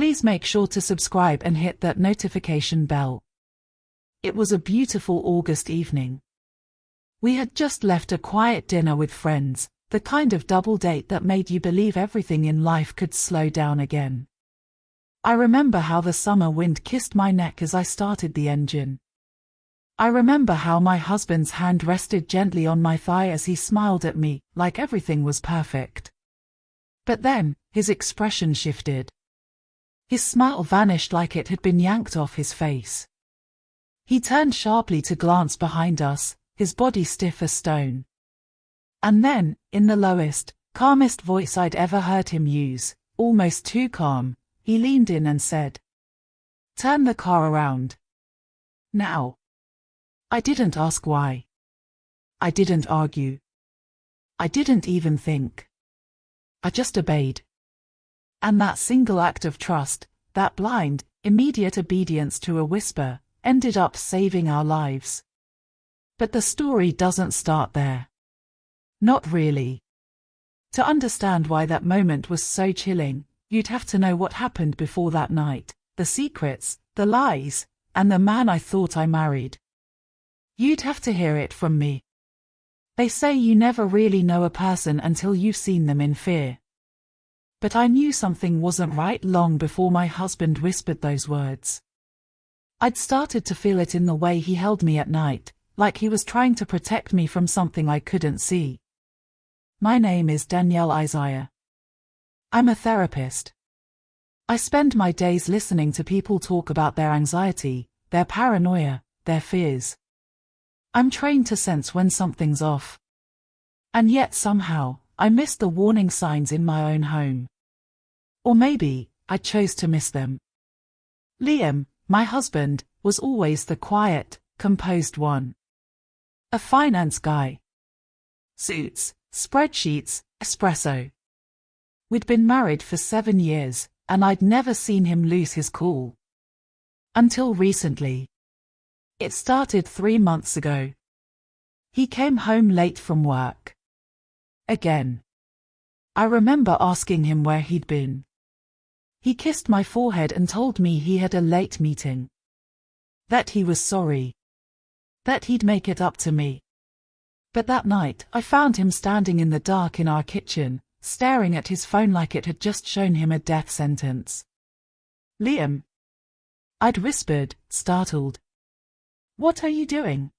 Please make sure to subscribe and hit that notification bell. It was a beautiful August evening. We had just left a quiet dinner with friends, the kind of double date that made you believe everything in life could slow down again. I remember how the summer wind kissed my neck as I started the engine. I remember how my husband's hand rested gently on my thigh as he smiled at me, like everything was perfect. But then, his expression shifted. His smile vanished like it had been yanked off his face. He turned sharply to glance behind us, his body stiff as stone. And then, in the lowest, calmest voice I'd ever heard him use, almost too calm, he leaned in and said, "Turn the car around. Now." I didn't ask why. I didn't argue. I didn't even think. I just obeyed. And that single act of trust, that blind, immediate obedience to a whisper, ended up saving our lives. But the story doesn't start there. Not really. To understand why that moment was so chilling, you'd have to know what happened before that night, the secrets, the lies, and the man I thought I married. You'd have to hear it from me. They say you never really know a person until you've seen them in fear. But I knew something wasn't right long before my husband whispered those words. I'd started to feel it in the way he held me at night, like he was trying to protect me from something I couldn't see. My name is Danielle Isaiah. I'm a therapist. I spend my days listening to people talk about their anxiety, their paranoia, their fears. I'm trained to sense when something's off. And yet somehow, I missed the warning signs in my own home. Or maybe, I chose to miss them. Liam, my husband, was always the quiet, composed one. A finance guy. Suits, spreadsheets, espresso. We'd been married for 7 years, and I'd never seen him lose his cool. Until recently. It started 3 months ago. He came home late from work. Again. I remember asking him where he'd been. He kissed my forehead and told me he had a late meeting. That he was sorry. That he'd make it up to me. But that night, I found him standing in the dark in our kitchen, staring at his phone like it had just shown him a death sentence. "Liam." I'd whispered, startled. "What are you doing?"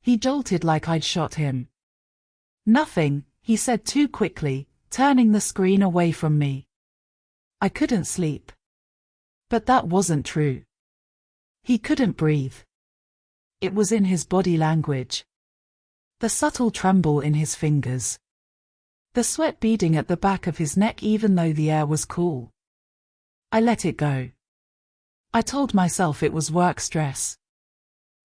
He jolted like I'd shot him. "Nothing," he said too quickly, turning the screen away from me. I couldn't sleep. But that wasn't true. He couldn't breathe. It was in his body language. The subtle tremble in his fingers. The sweat beading at the back of his neck even though the air was cool. I let it go. I told myself it was work stress.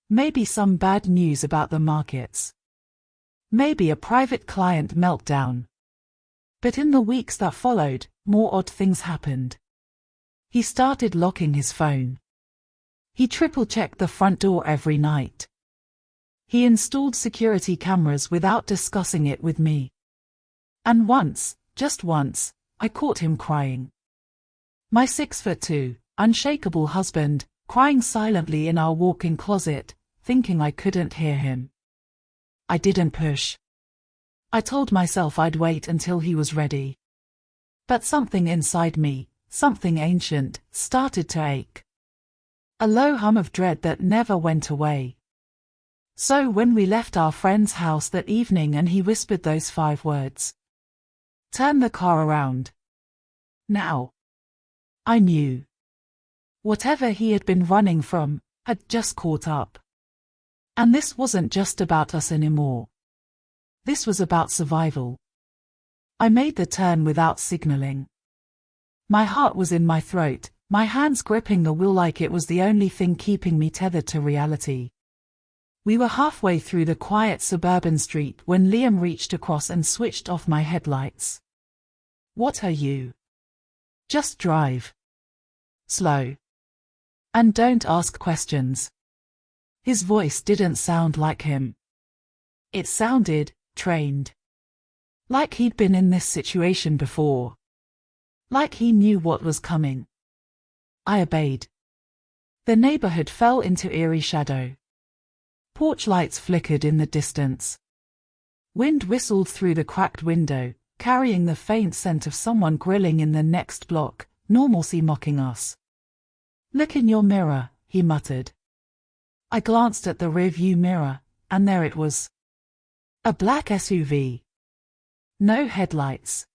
Maybe some bad news about the markets. Maybe a private client meltdown. But in the weeks that followed, more odd things happened. He started locking his phone. He triple-checked the front door every night. He installed security cameras without discussing it with me. And once, just once, I caught him crying. My 6'2", unshakable husband, crying silently in our walk-in closet, thinking I couldn't hear him. I didn't push. I told myself I'd wait until he was ready. But something inside me, something ancient, started to ache. A low hum of dread that never went away. So when we left our friend's house that evening and he whispered those 5 words. "Turn the car around. Now." I knew. Whatever he had been running from, had just caught up. And this wasn't just about us anymore. This was about survival. I made the turn without signaling. My heart was in my throat, my hands gripping the wheel like it was the only thing keeping me tethered to reality. We were halfway through the quiet suburban street when Liam reached across and switched off my headlights. "What are you?" "Just drive. Slow. And don't ask questions." His voice didn't sound like him. It sounded trained. Like he'd been in this situation before. Like he knew what was coming. I obeyed. The neighborhood fell into eerie shadow. Porch lights flickered in the distance. Wind whistled through the cracked window, carrying the faint scent of someone grilling in the next block, normalcy mocking us. "Look in your mirror," he muttered. I glanced at the rearview mirror, and there it was. A black SUV. No headlights.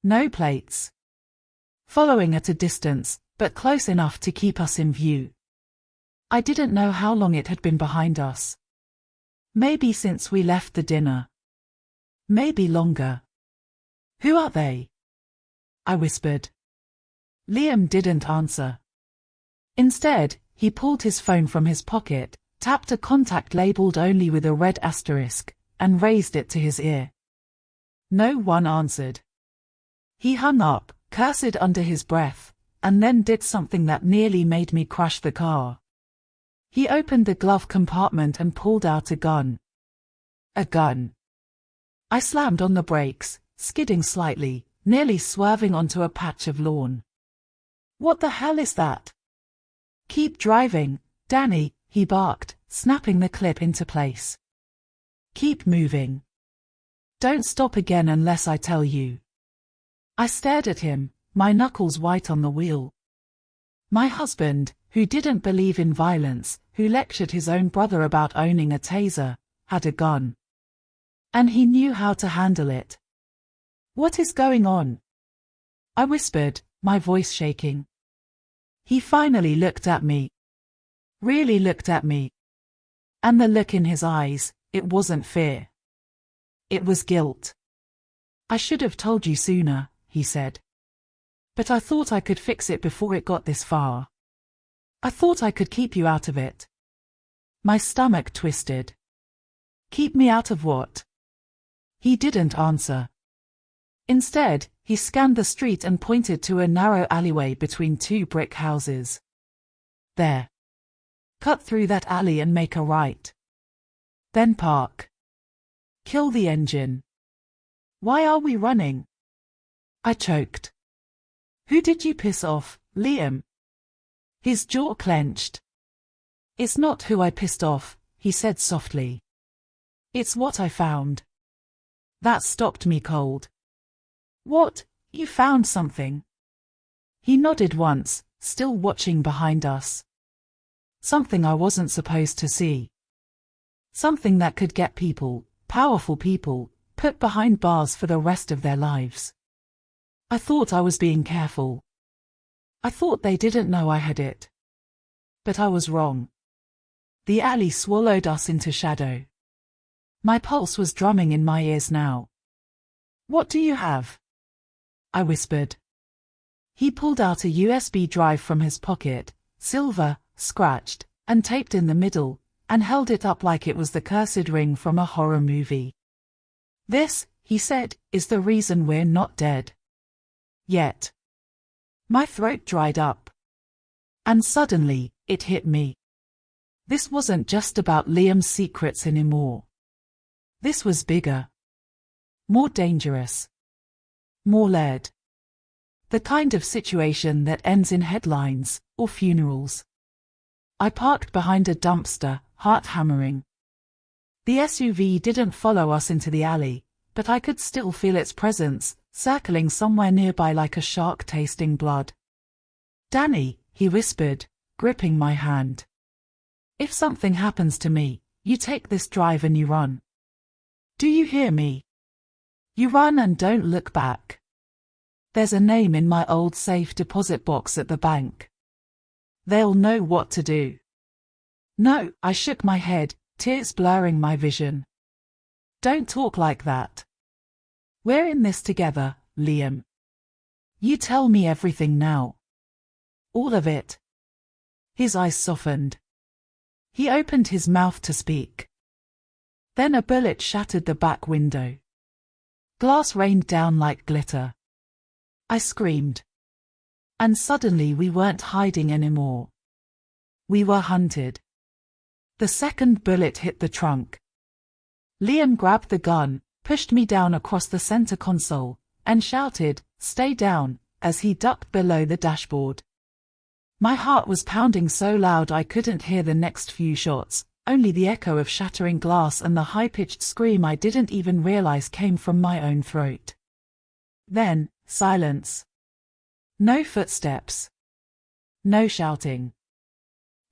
No plates. Following at a distance, but close enough to keep us in view. I didn't know how long it had been behind us. Maybe since we left the dinner. Maybe longer. "Who are they?" I whispered. Liam didn't answer. Instead, he pulled his phone from his pocket, tapped a contact labeled only with a red asterisk, and raised it to his ear. No one answered. He hung up, cursed under his breath, and then did something that nearly made me crash the car. He opened the glove compartment and pulled out a gun. A gun. I slammed on the brakes, skidding slightly, nearly swerving onto a patch of lawn. "What the hell is that?" "Keep driving, Danny," he barked, snapping the clip into place. "Keep moving. Don't stop again unless I tell you." I stared at him, my knuckles white on the wheel. My husband, who didn't believe in violence, who lectured his own brother about owning a taser, had a gun. And he knew how to handle it. "What is going on?" I whispered, my voice shaking. He finally looked at me. Really looked at me. And the look in his eyes, it wasn't fear. It was guilt. "I should have told you sooner," he said. "But I thought I could fix it before it got this far. I thought I could keep you out of it." My stomach twisted. "Keep me out of what?" He didn't answer. Instead, he scanned the street and pointed to a narrow alleyway between two brick houses. "There. Cut through that alley and make a right. Then park. Kill the engine." "Why are we running?" I choked. "Who did you piss off, Liam?" His jaw clenched. "It's not who I pissed off," he said softly. "It's what I found." That stopped me cold. "What? You found something?" He nodded once, still watching behind us. "Something I wasn't supposed to see. Something that could get people, powerful people, put behind bars for the rest of their lives." I thought I was being careful. I thought they didn't know I had it. But I was wrong. The alley swallowed us into shadow. My pulse was drumming in my ears now. "What do you have?" I whispered. He pulled out a USB drive from his pocket, silver, scratched, and taped in the middle, and held it up like it was the cursed ring from a horror movie. "This," he said, "is the reason we're not dead. Yet." My throat dried up. And suddenly, it hit me. This wasn't just about Liam's secrets anymore. This was bigger. More dangerous. More layered. The kind of situation that ends in headlines, or funerals. I parked behind a dumpster, heart hammering. The SUV didn't follow us into the alley, but I could still feel its presence, circling somewhere nearby like a shark tasting blood. "Danny," he whispered, gripping my hand. "If something happens to me, you take this drive and you run. Do you hear me? You run and don't look back. There's a name in my old safe deposit box at the bank. They'll know what to do." "No," I shook my head, tears blurring my vision. "Don't talk like that. We're in this together, Liam. You tell me everything now. All of it." His eyes softened. He opened his mouth to speak. Then a bullet shattered the back window. Glass rained down like glitter. I screamed. And suddenly we weren't hiding anymore. We were hunted. The second bullet hit the trunk. Liam grabbed the gun, pushed me down across the center console, and shouted, "Stay down," as he ducked below the dashboard. My heart was pounding so loud I couldn't hear the next few shots, only the echo of shattering glass and the high-pitched scream I didn't even realize came from my own throat. Then, silence. No footsteps. No shouting.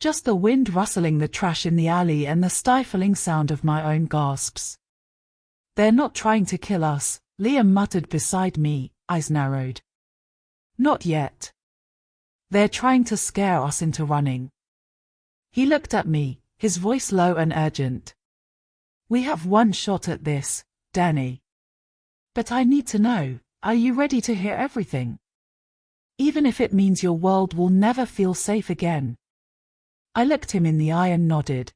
Just the wind rustling the trash in the alley and the stifling sound of my own gasps. "They're not trying to kill us," Liam muttered beside me, eyes narrowed. "Not yet. They're trying to scare us into running." He looked at me, his voice low and urgent. "We have one shot at this, Danny. But I need to know, are you ready to hear everything? Even if it means your world will never feel safe again." I looked him in the eye and nodded.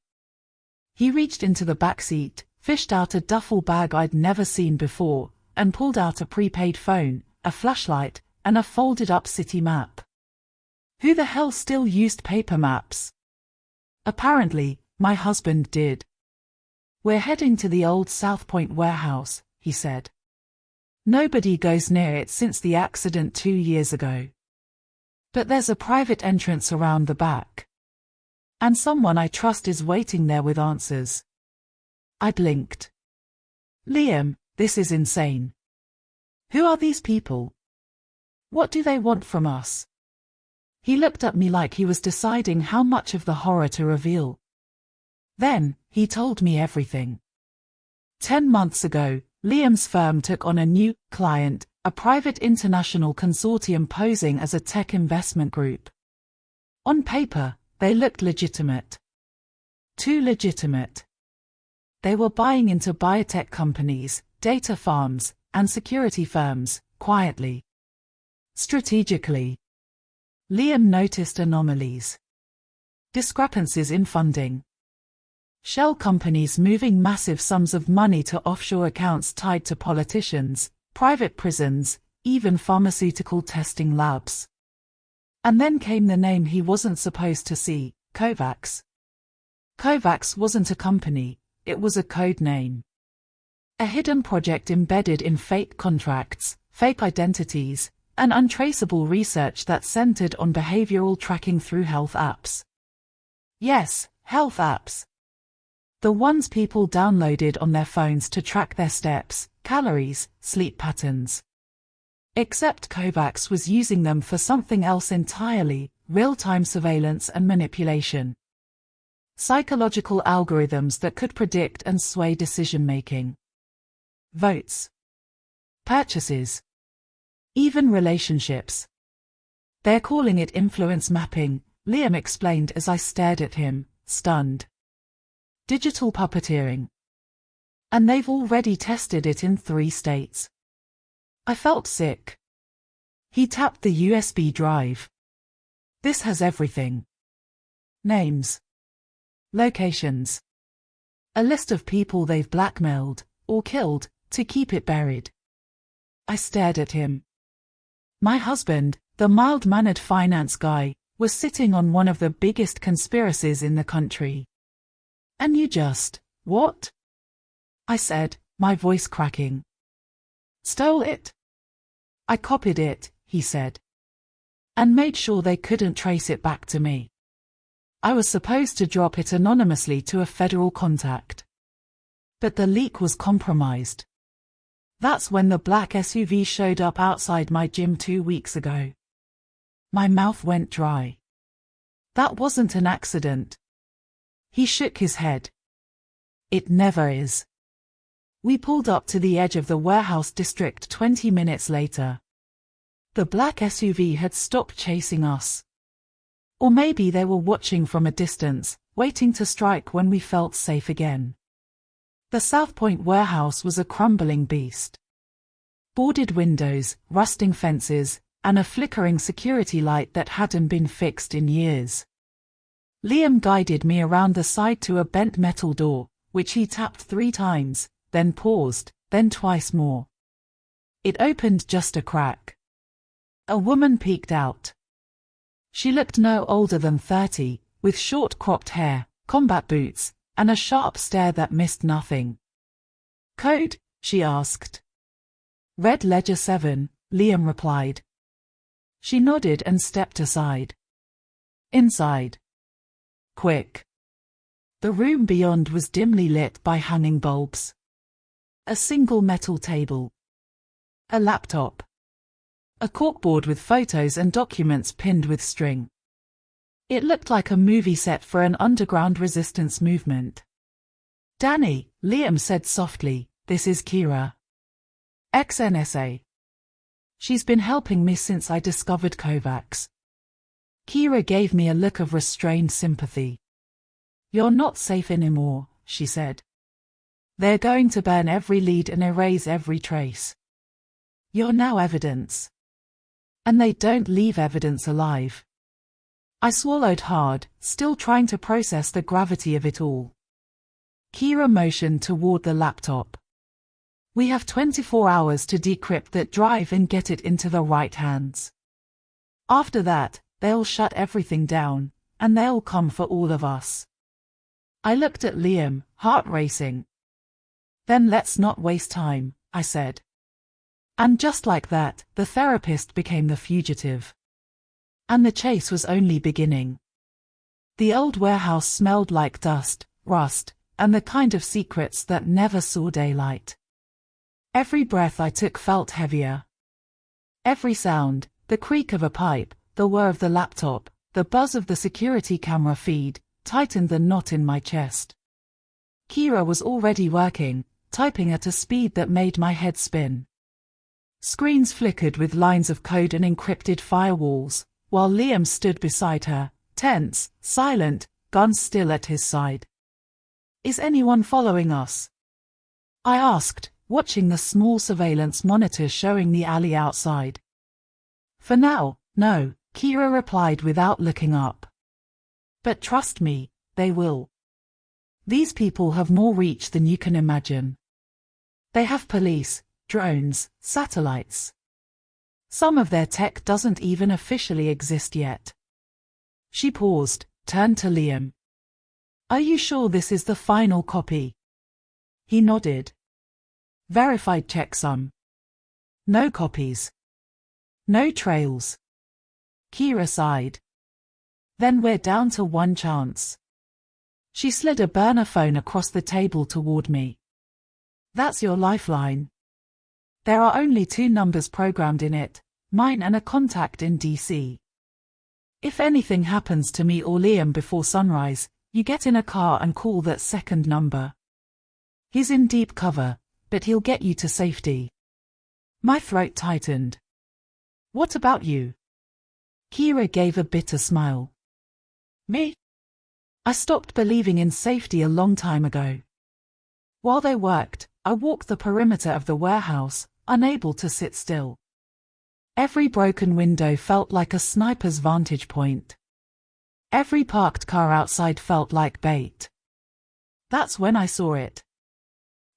He reached into the back seat, fished out a duffel bag I'd never seen before, and pulled out a prepaid phone, a flashlight, and a folded-up city map. Who the hell still used paper maps? Apparently, my husband did. "We're heading to the old South Point warehouse," he said. "Nobody goes near it since the accident 2 years ago. But there's a private entrance around the back. And someone I trust is waiting there with answers." I blinked. "Liam, this is insane. Who are these people? What do they want from us?" He looked at me like he was deciding how much of the horror to reveal. Then, he told me everything. 10 months ago, Liam's firm took on a new client, a private international consortium posing as a tech investment group. On paper, they looked legitimate. Too legitimate. They were buying into biotech companies, data farms, and security firms, quietly. Strategically. Liam noticed anomalies. Discrepancies in funding. Shell companies moving massive sums of money to offshore accounts tied to politicians, private prisons, even pharmaceutical testing labs. And then came the name he wasn't supposed to see, Kovacs. Kovacs wasn't a company, it was a code name. A hidden project embedded in fake contracts, fake identities, and untraceable research that centered on behavioral tracking through health apps. Yes, health apps. The ones people downloaded on their phones to track their steps, calories, sleep patterns. Except Kovacs was using them for something else entirely, real-time surveillance and manipulation. Psychological algorithms that could predict and sway decision-making. Votes. Purchases. Even relationships. "They're calling it influence mapping," Liam explained as I stared at him, stunned. "Digital puppeteering. And they've already tested it in 3 states. I felt sick. He tapped the USB drive. "This has everything. Names. Locations. A list of people they've blackmailed, or killed, to keep it buried." I stared at him. My husband, the mild-mannered finance guy, was sitting on one of the biggest conspiracies in the country. "And you just, what?" I said, my voice cracking. "Stole it. I copied it," he said. "And made sure they couldn't trace it back to me. I was supposed to drop it anonymously to a federal contact. But the leak was compromised. That's when the black SUV showed up outside my gym 2 weeks ago." My mouth went dry. "That wasn't an accident." He shook his head. "It never is." We pulled up to the edge of the warehouse district 20 minutes later. The black SUV had stopped chasing us. Or maybe they were watching from a distance, waiting to strike when we felt safe again. The South Point warehouse was a crumbling beast. Boarded windows, rusting fences, and a flickering security light that hadn't been fixed in years. Liam guided me around the side to a bent metal door, which he tapped 3 times, then paused, then twice more. It opened just a crack. A woman peeked out. She looked no older than 30, with short cropped hair, combat boots, and a sharp stare that missed nothing. "Code?" she asked. "Red Ledger 7, Liam replied. She nodded and stepped aside. Inside. Quick. The room beyond was dimly lit by hanging bulbs. A single metal table. A laptop. A corkboard with photos and documents pinned with string. It looked like a movie set for an underground resistance movement. "Danny," Liam said softly, "this is Kira. Ex-NSA. She's been helping me since I discovered Kovacs." Kira gave me a look of restrained sympathy. "You're not safe anymore," she said. "They're going to burn every lead and erase every trace. You're now evidence. And they don't leave evidence alive." I swallowed hard, still trying to process the gravity of it all. Kira motioned toward the laptop. "We have 24 hours to decrypt that drive and get it into the right hands. After that, they'll shut everything down, and they'll come for all of us." I looked at Liam, heart racing. "Then let's not waste time," I said. And just like that, the therapist became the fugitive. And the chase was only beginning. The old warehouse smelled like dust, rust, and the kind of secrets that never saw daylight. Every breath I took felt heavier. Every sound, the creak of a pipe, the whir of the laptop, the buzz of the security camera feed, tightened the knot in my chest. Kira was already working, typing at a speed that made my head spin. Screens flickered with lines of code and encrypted firewalls, while Liam stood beside her, tense, silent, gun still at his side. "Is anyone following us?" I asked, watching the small surveillance monitor showing the alley outside. "For now, no," Kira replied without looking up. "But trust me, they will. These people have more reach than you can imagine. They have police, drones, satellites. Some of their tech doesn't even officially exist yet." She paused, turned to Liam. "Are you sure this is the final copy?" He nodded. "Verified checksum. No copies. No trails." Kira sighed. "Then we're down to one chance." She slid a burner phone across the table toward me. "That's your lifeline. There are only 2 numbers programmed in it, mine and a contact in DC. If anything happens to me or Liam before sunrise, you get in a car and call that second number. He's in deep cover, but he'll get you to safety." My throat tightened. "What about you?" Kira gave a bitter smile. "Me? I stopped believing in safety a long time ago. While they worked, I walked the perimeter of the warehouse, unable to sit still. Every broken window felt like a sniper's vantage point. Every parked car outside felt like bait. That's when I saw it.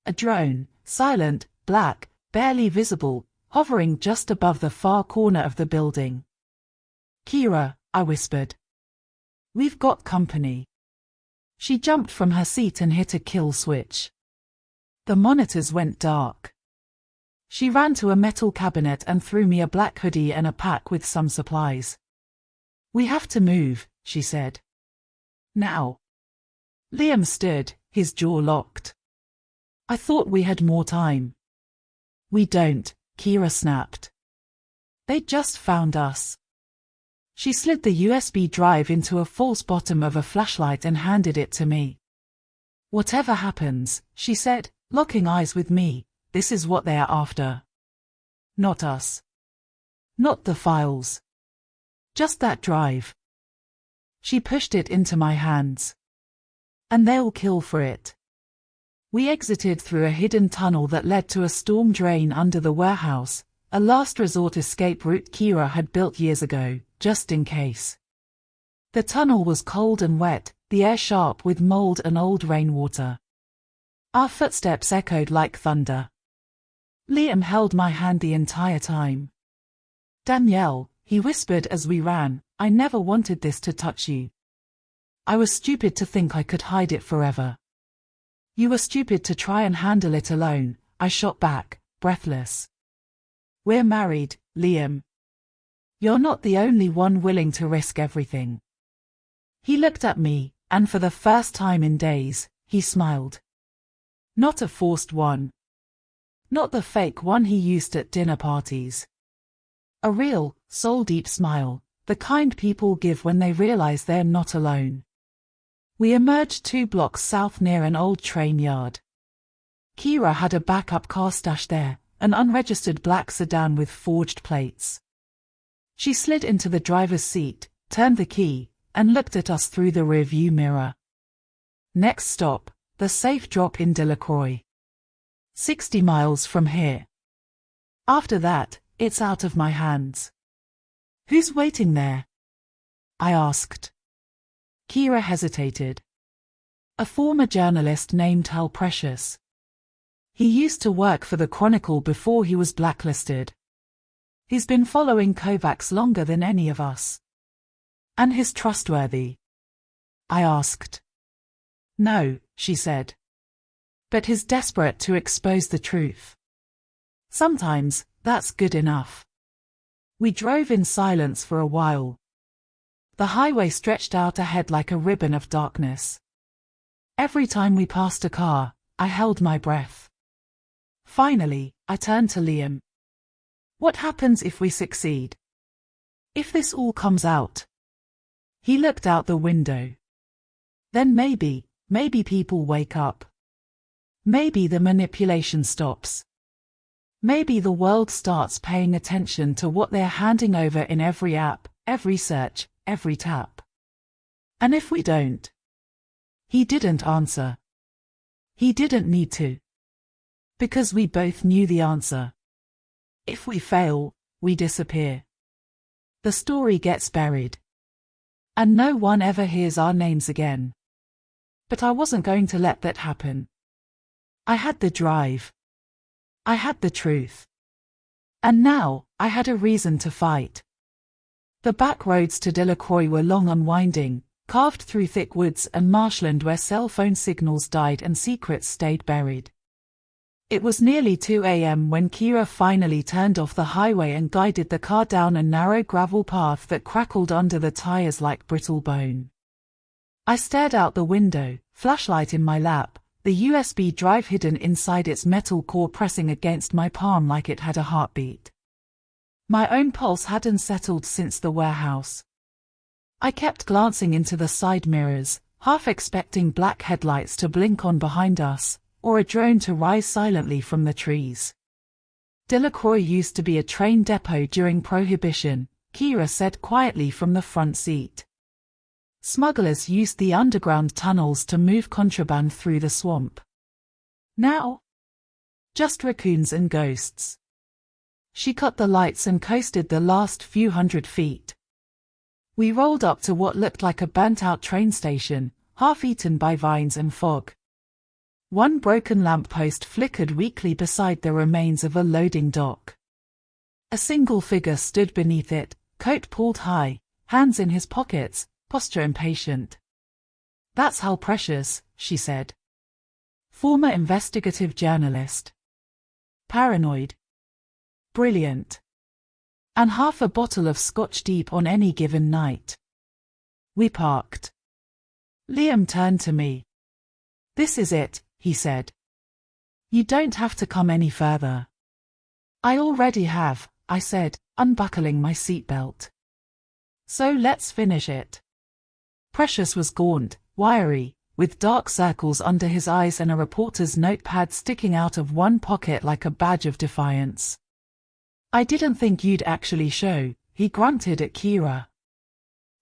A drone, silent, black, barely visible, hovering just above the far corner of the building. "Kira," I whispered. "We've got company." She jumped from her seat and hit a kill switch. The monitors went dark. She ran to a metal cabinet and threw me a black hoodie and a pack with some supplies. "We have to move," she said. "Now." Liam stood, his jaw locked. "I thought we had more time." "We don't," Kira snapped. "They just found us." She slid the USB drive into a false bottom of a flashlight and handed it to me. "Whatever happens," she said, locking eyes with me, "this is what they are after. Not us. Not the files. Just that drive." She pushed it into my hands. "And they'll kill for it." We exited through a hidden tunnel that led to a storm drain under the warehouse, a last resort escape route Kira had built years ago, just in case. The tunnel was cold and wet, the air sharp with mold and old rainwater. Our footsteps echoed like thunder. Liam held my hand the entire time. "Danielle," he whispered as we ran, "I never wanted this to touch you. I was stupid to think I could hide it forever." "You were stupid to try and handle it alone," I shot back, breathless. "We're married, Liam. You're not the only one willing to risk everything." He looked at me, and for the first time in days, he smiled. Not a forced one. Not the fake one he used at dinner parties. A real, soul-deep smile, the kind people give when they realize they're not alone. We emerged 2 blocks south near an old train yard. Kira had a backup car stashed there, an unregistered black sedan with forged plates. She slid into the driver's seat, turned the key, and looked at us through the rearview mirror. Next stop, the safe drop in Delacroix. 60 miles from here. After that, it's out of my hands. Who's waiting there? I asked. Kira hesitated. A former journalist named Hal Precious. He used to work for the Chronicle before he was blacklisted. He's been following Kovacs longer than any of us. And he's trustworthy? I asked. No, she said. But he's desperate to expose the truth. Sometimes, that's good enough. We drove in silence for a while. The highway stretched out ahead like a ribbon of darkness. Every time we passed a car, I held my breath. Finally, I turned to Liam. What happens if we succeed? If this all comes out? He looked out the window. Then maybe people wake up. Maybe the manipulation stops. Maybe the world starts paying attention to what they're handing over in every app, every search, every tap. And if we don't? He didn't answer. He didn't need to. Because we both knew the answer. If we fail, we disappear. The story gets buried. And no one ever hears our names again. But I wasn't going to let that happen. I had the drive. I had the truth. And now, I had a reason to fight. The back roads to Delacroix were long and winding, carved through thick woods and marshland where cell phone signals died and secrets stayed buried. It was nearly 2 a.m. when Kira finally turned off the highway and guided the car down a narrow gravel path that crackled under the tires like brittle bone. I stared out the window, flashlight in my lap, the USB drive hidden inside its metal core pressing against my palm like it had a heartbeat. My own pulse hadn't settled since the warehouse. I kept glancing into the side mirrors, half expecting black headlights to blink on behind us, or a drone to rise silently from the trees. Delacroix used to be a train depot during Prohibition, Kira said quietly from the front seat. Smugglers used the underground tunnels to move contraband through the swamp. Now? Just raccoons and ghosts. She cut the lights and coasted the last few hundred feet. We rolled up to what looked like a burnt-out train station, half-eaten by vines and fog. One broken lamppost flickered weakly beside the remains of a loading dock. A single figure stood beneath it, coat pulled high, hands in his pockets, posture impatient. That's Hal Precious, she said. Former investigative journalist. Paranoid. Brilliant. And half a bottle of scotch deep on any given night. We parked. Liam turned to me. This is it, he said. You don't have to come any further. I already have, I said, unbuckling my seatbelt. So let's finish it. Precious was gaunt, wiry, with dark circles under his eyes and a reporter's notepad sticking out of one pocket like a badge of defiance. I didn't think you'd actually show, he grunted at Kira.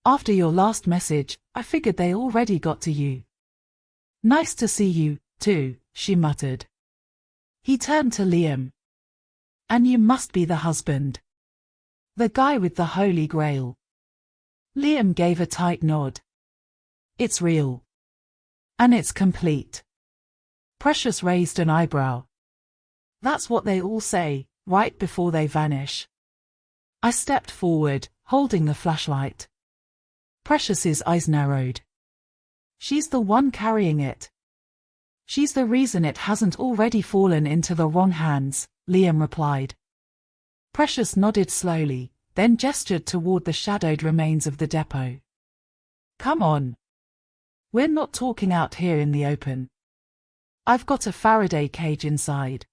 After your last message, I figured they already got to you. Nice to see you, too, she muttered. He turned to Liam. And you must be the husband. The guy with the Holy Grail. Liam gave a tight nod. It's real. And it's complete. Precious raised an eyebrow. That's what they all say, right before they vanish. I stepped forward, holding the flashlight. Precious's eyes narrowed. She's the one carrying it. She's the reason it hasn't already fallen into the wrong hands, Liam replied. Precious nodded slowly, then gestured toward the shadowed remains of the depot. Come on. We're not talking out here in the open. I've got a Faraday cage inside.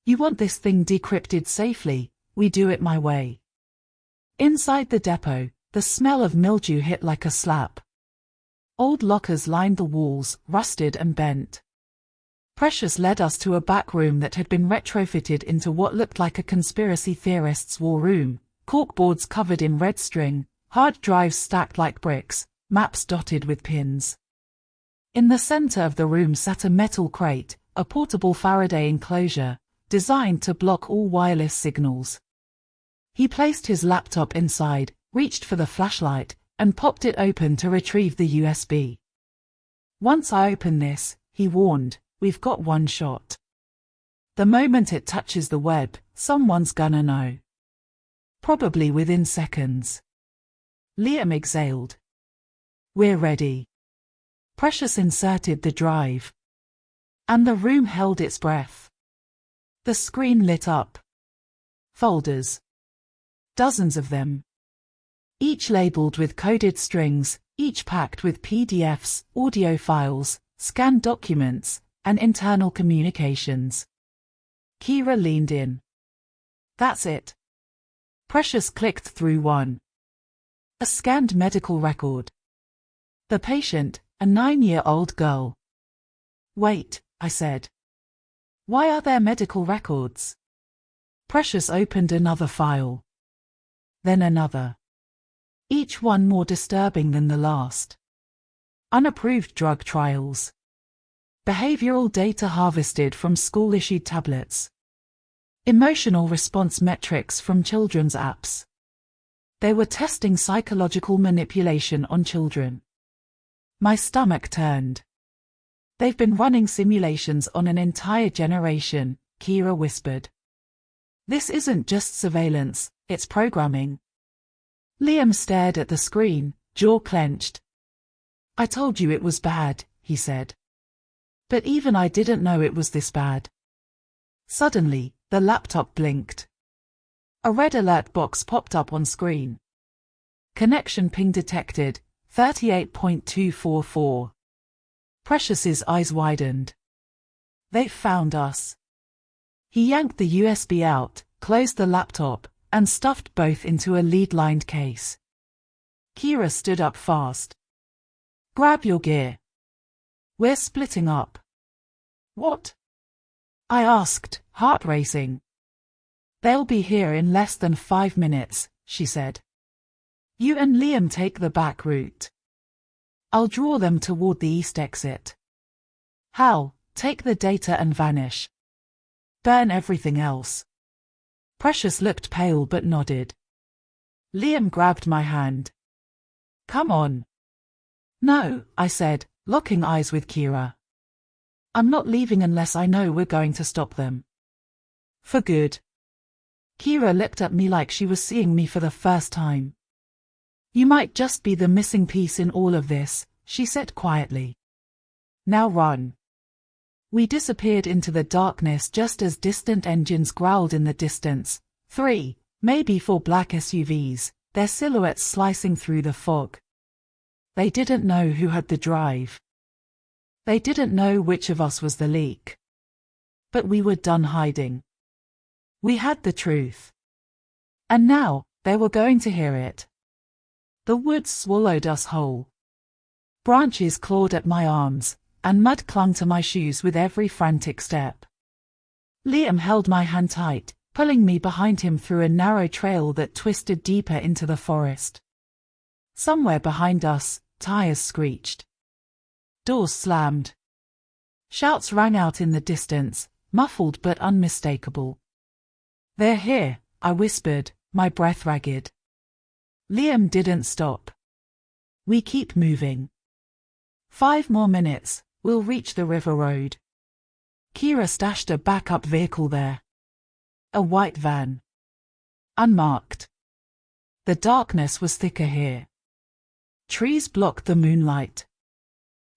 You want this thing decrypted safely, we do it my way. Inside the depot, the smell of mildew hit like a slap. Old lockers lined the walls, rusted and bent. Precious led us to a back room that had been retrofitted into what looked like a conspiracy theorist's war room, corkboards covered in red string, hard drives stacked like bricks, maps dotted with pins. In the center of the room sat a metal crate, a portable Faraday enclosure, designed to block all wireless signals. He placed his laptop inside, reached for the flashlight, and popped it open to retrieve the USB. Once I open this, he warned, we've got one shot. The moment it touches the web, someone's gonna know. Probably within seconds. Liam exhaled. We're ready. Precious inserted the drive. And the room held its breath. The screen lit up. Folders. Dozens of them. Each labeled with coded strings, each packed with PDFs, audio files, scanned documents, and internal communications. Kira leaned in. That's it. Precious clicked through one. A scanned medical record. The patient, a 9-year-old girl. Wait, I said. Why are there medical records? Precious opened another file. Then another. Each one more disturbing than the last. Unapproved drug trials. Behavioral data harvested from school-issued tablets. Emotional response metrics from children's apps. They were testing psychological manipulation on children. My stomach turned. They've been running simulations on an entire generation, Kira whispered. This isn't just surveillance, it's programming. Liam stared at the screen, jaw clenched. I told you it was bad, he said. But even I didn't know it was this bad. Suddenly, the laptop blinked. A red alert box popped up on screen. Connection ping detected, 38.244. Precious's eyes widened. They've found us. He yanked the USB out, closed the laptop, and stuffed both into a lead-lined case. Kira stood up fast. Grab your gear. We're splitting up. What? I asked, heart racing. They'll be here in less than 5 minutes, she said. You and Liam take the back route. I'll draw them toward the east exit. Hal, take the data and vanish. Burn everything else. Precious looked pale but nodded. Liam grabbed my hand. Come on. No, I said, locking eyes with Kira. I'm not leaving unless I know we're going to stop them. For good. Kira looked at me like she was seeing me for the first time. You might just be the missing piece in all of this, she said quietly. Now run. We disappeared into the darkness just as distant engines growled in the distance. 3, maybe 4 black SUVs, their silhouettes slicing through the fog. They didn't know who had the drive. They didn't know which of us was the leak. But we were done hiding. We had the truth. And now, they were going to hear it. The woods swallowed us whole. Branches clawed at my arms, and mud clung to my shoes with every frantic step. Liam held my hand tight, pulling me behind him through a narrow trail that twisted deeper into the forest. Somewhere behind us, tires screeched. Doors slammed. Shouts rang out in the distance, muffled but unmistakable. They're here, I whispered, my breath ragged. Liam didn't stop. We keep moving. 5 more minutes, we'll reach the river road. Kira stashed a backup vehicle there. A white van. Unmarked. The darkness was thicker here. Trees blocked the moonlight.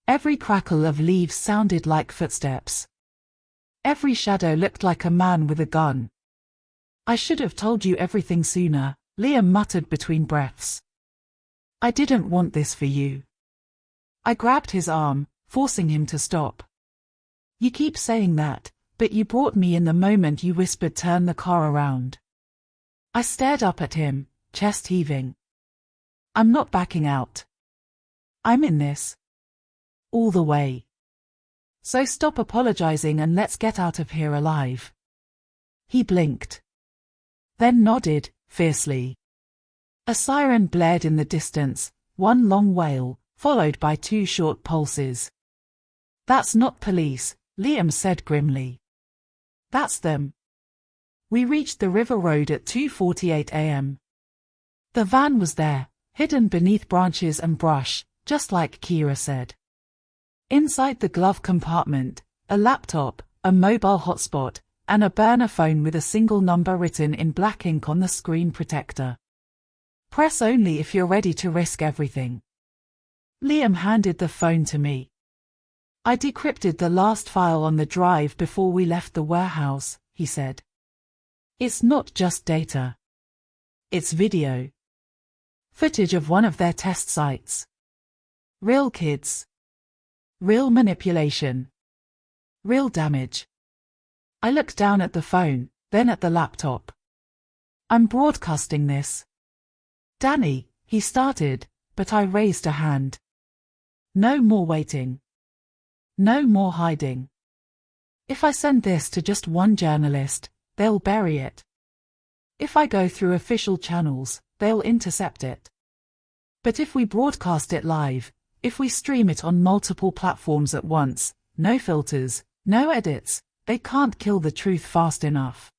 Every crackle of leaves sounded like footsteps. Every shadow looked like a man with a gun. I should have told you everything sooner, Liam muttered between breaths. I didn't want this for you. I grabbed his arm, forcing him to stop. You keep saying that, but you brought me in the moment you whispered turn the car around. I stared up at him, chest heaving. I'm not backing out. I'm in this. All the way. So stop apologizing and let's get out of here alive. He blinked. Then nodded, fiercely. A siren blared in the distance, one long wail, followed by two short pulses. That's not police, Liam said grimly. That's them. We reached the river road at 2:48 a.m. The van was there, hidden beneath branches and brush, just like Kira said. Inside the glove compartment, a laptop, a mobile hotspot, and a burner phone with a single number written in black ink on the screen protector. Press only if you're ready to risk everything. Liam handed the phone to me. I decrypted the last file on the drive before we left the warehouse, he said. It's not just data. It's video. Footage of one of their test sites. Real kids. Real manipulation. Real damage. I looked down at the phone, then at the laptop. I'm broadcasting this. Danny, he started, but I raised a hand. No more waiting. No more hiding. If I send this to just one journalist, they'll bury it. If I go through official channels, they'll intercept it. But if we broadcast it live, if we stream it on multiple platforms at once, no filters, no edits, they can't kill the truth fast enough.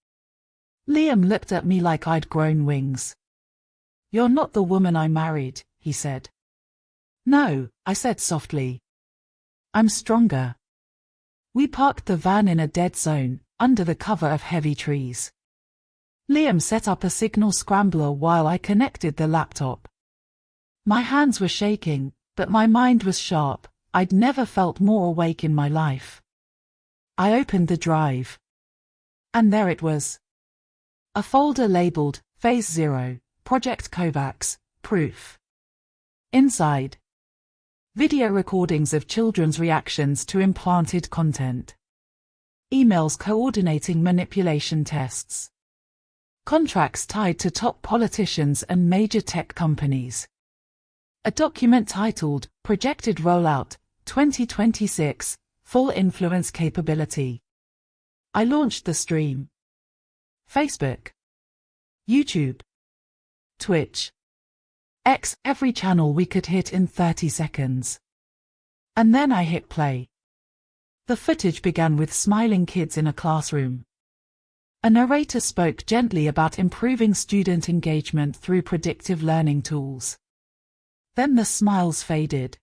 Liam looked at me like I'd grown wings. You're not the woman I married, he said. No, I said softly. I'm stronger. We parked the van in a dead zone, under the cover of heavy trees. Liam set up a signal scrambler while I connected the laptop. My hands were shaking, but my mind was sharp. I'd never felt more awake in my life. I opened the drive. And there it was. A folder labeled, Phase 0, Project Kovacs, Proof. Inside. Video recordings of children's reactions to implanted content. Emails coordinating manipulation tests. Contracts tied to top politicians and major tech companies. A document titled, Projected Rollout, 2026, Full Influence Capability. I launched the stream. Facebook. YouTube. Twitch. X, every channel we could hit in 30 seconds. And then I hit play. The footage began with smiling kids in a classroom. A narrator spoke gently about improving student engagement through predictive learning tools. Then the smiles faded.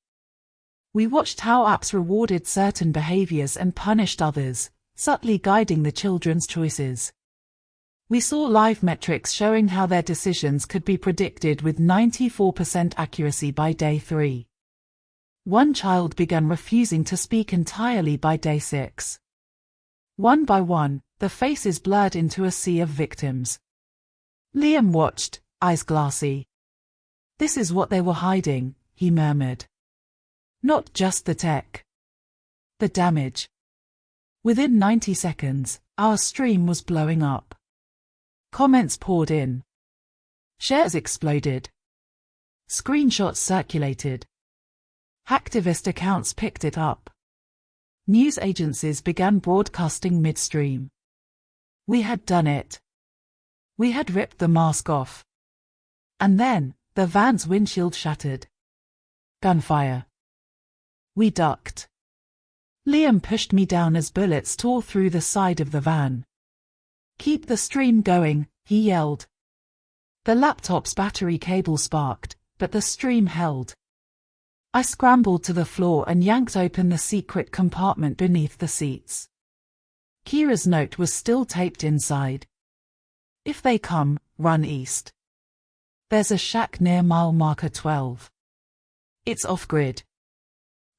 We watched how apps rewarded certain behaviors and punished others, subtly guiding the children's choices. We saw live metrics showing how their decisions could be predicted with 94% accuracy by day 3. One child began refusing to speak entirely by day 6. One by one, the faces blurred into a sea of victims. Liam watched, eyes glassy. This is what they were hiding, he murmured. Not just the tech. The damage. Within 90 seconds, our stream was blowing up. Comments poured in. Shares exploded. Screenshots circulated. Hacktivist accounts picked it up. News agencies began broadcasting midstream. We had done it. We had ripped the mask off. And then, the van's windshield shattered. Gunfire. We ducked. Liam pushed me down as bullets tore through the side of the van. Keep the stream going, he yelled. The laptop's battery cable sparked, but the stream held. I scrambled to the floor and yanked open the secret compartment beneath the seats. Kira's note was still taped inside. If they come, run east. There's a shack near mile marker 12. It's off-grid.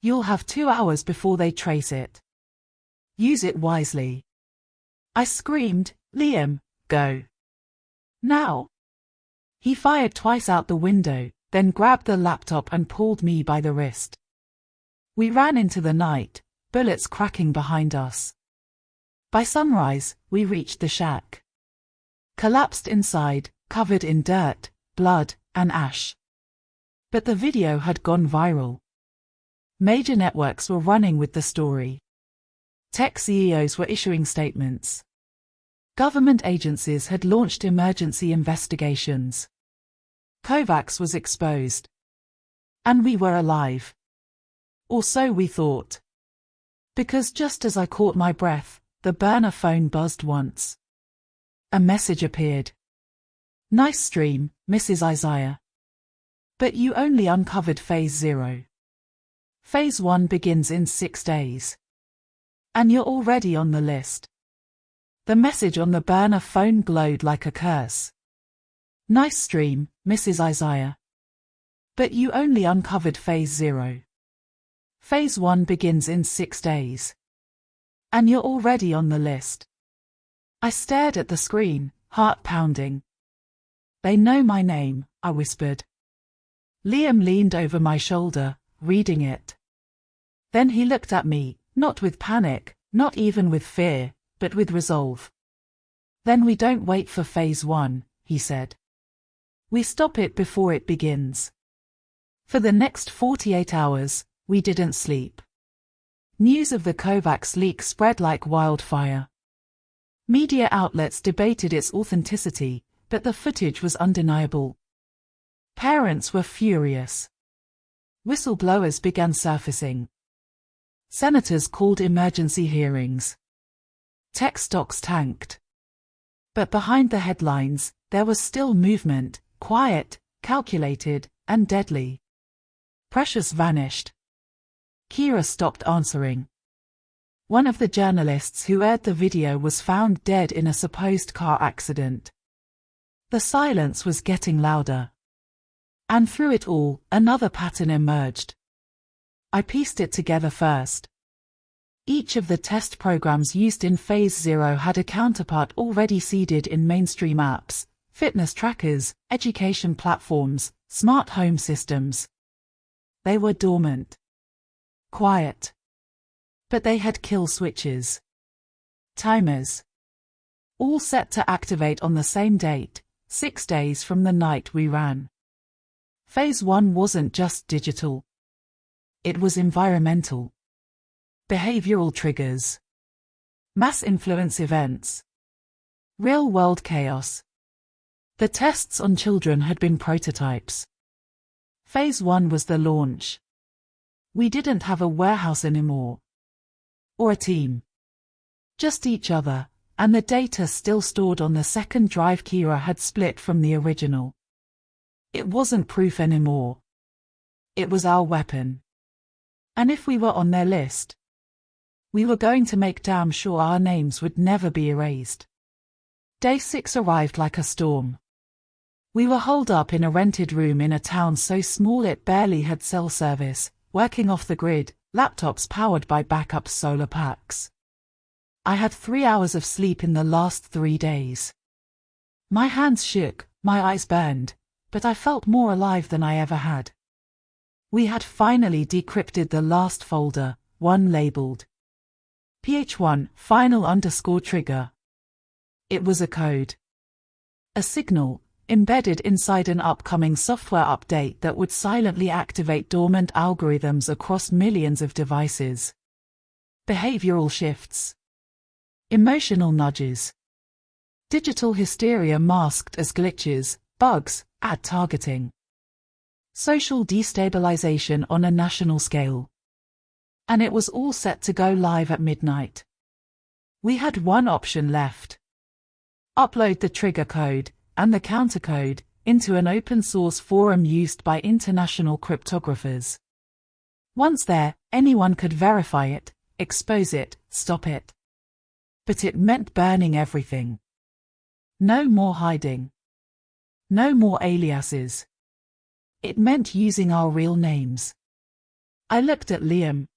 You'll have 2 hours before they trace it. Use it wisely. I screamed, Liam, go. Now. He fired twice out the window, then grabbed the laptop and pulled me by the wrist. We ran into the night, bullets cracking behind us. By sunrise, we reached the shack. Collapsed inside, covered in dirt, blood, and ash. But the video had gone viral. Major networks were running with the story. Tech CEOs were issuing statements. Government agencies had launched emergency investigations. Kovacs was exposed. And we were alive. Or so we thought. Because just as I caught my breath, the burner phone buzzed once. A message appeared. Nice stream, Mrs. Isaiah. But you only uncovered Phase 0. Phase 1 begins in 6 days. And you're already on the list. The message on the burner phone glowed like a curse. Nice stream, Mrs. Isaiah. But you only uncovered Phase 0. Phase 1 begins in 6 days. And you're already on the list. I stared at the screen, heart pounding. They know my name, I whispered. Liam leaned over my shoulder, reading it. Then he looked at me, not with panic, not even with fear, but with resolve. Then we don't wait for Phase 1, he said. We stop it before it begins. For the next 48 hours, we didn't sleep. News of the Kovacs leak spread like wildfire. Media outlets debated its authenticity, but the footage was undeniable. Parents were furious. Whistleblowers began surfacing. Senators called emergency hearings. Tech stocks tanked. But behind the headlines, there was still movement, quiet, calculated, and deadly. Precious vanished. Kira stopped answering. One of the journalists who aired the video was found dead in a supposed car accident. The silence was getting louder. And through it all, another pattern emerged. I pieced it together first. Each of the test programs used in Phase 0 had a counterpart already seeded in mainstream apps, fitness trackers, education platforms, smart home systems. They were dormant. Quiet. But they had kill switches. Timers. All set to activate on the same date, 6 days from the night we ran. Phase 1 wasn't just digital. It was environmental. Behavioral triggers. Mass influence events. Real-world chaos. The tests on children had been prototypes. Phase 1 was the launch. We didn't have a warehouse anymore. Or a team. Just each other, and the data still stored on the second drive Kira had split from the original. It wasn't proof anymore. It was our weapon. And if we were on their list, we were going to make damn sure our names would never be erased. Day 6 arrived like a storm. We were holed up in a rented room in a town so small it barely had cell service, working off the grid, laptops powered by backup solar packs. I had 3 hours of sleep in the last 3 days. My hands shook, my eyes burned, but I felt more alive than I ever had. We had finally decrypted the last folder, one labeled PH1 final_trigger. It was a code. A signal, embedded inside an upcoming software update that would silently activate dormant algorithms across millions of devices. Behavioral shifts. Emotional nudges. Digital hysteria masked as glitches, bugs, ad targeting. Social destabilization on a national scale. And it was all set to go live at midnight. We had one option left. Upload the trigger code, and the countercode, into an open-source forum used by international cryptographers. Once there, anyone could verify it, expose it, stop it. But it meant burning everything. No more hiding. No more aliases. It meant using our real names. I looked at Liam.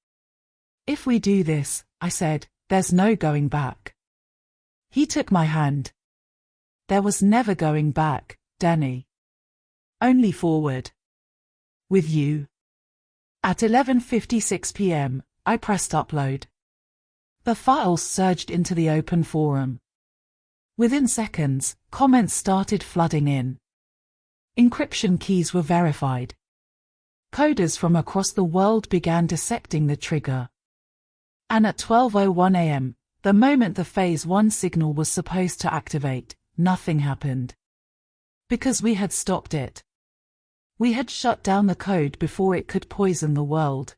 If we do this, I said, there's no going back. He took my hand. There was never going back, Danny. Only forward. With you. At 11:56 p.m., I pressed upload. The files surged into the open forum. Within seconds, comments started flooding in. Encryption keys were verified. Coders from across the world began dissecting the trigger. And at 12:01 a.m., the moment the Phase 1 signal was supposed to activate, nothing happened. Because we had stopped it. We had shut down the code before it could poison the world.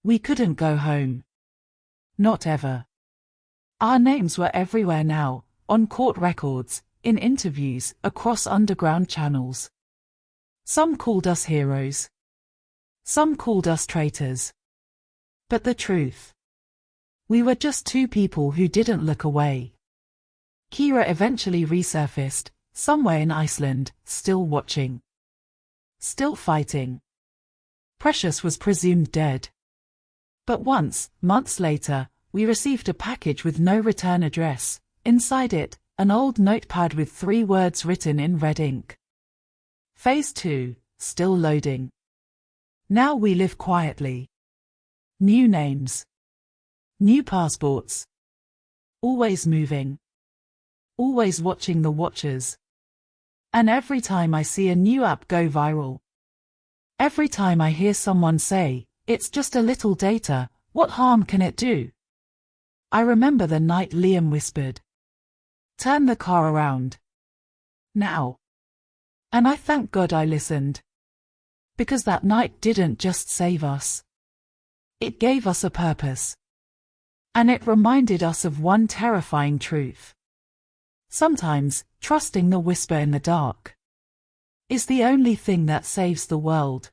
We couldn't go home. Not ever. Our names were everywhere now, on court records, in interviews, across underground channels. Some called us heroes. Some called us traitors. But the truth? We were just two people who didn't look away. Kira eventually resurfaced, somewhere in Iceland, still watching. Still fighting. Precious was presumed dead. But once, months later, we received a package with no return address. Inside it, an old notepad with 3 words written in red ink. Phase 2, still loading. Now we live quietly. New names. New passports. Always moving. Always watching the watchers. And every time I see a new app go viral. Every time I hear someone say, "It's just a little data, what harm can it do?" I remember the night Liam whispered, "Turn the car around. Now." And I thank God I listened. Because that night didn't just save us. It gave us a purpose. And it reminded us of one terrifying truth. Sometimes, trusting the whisper in the dark is the only thing that saves the world.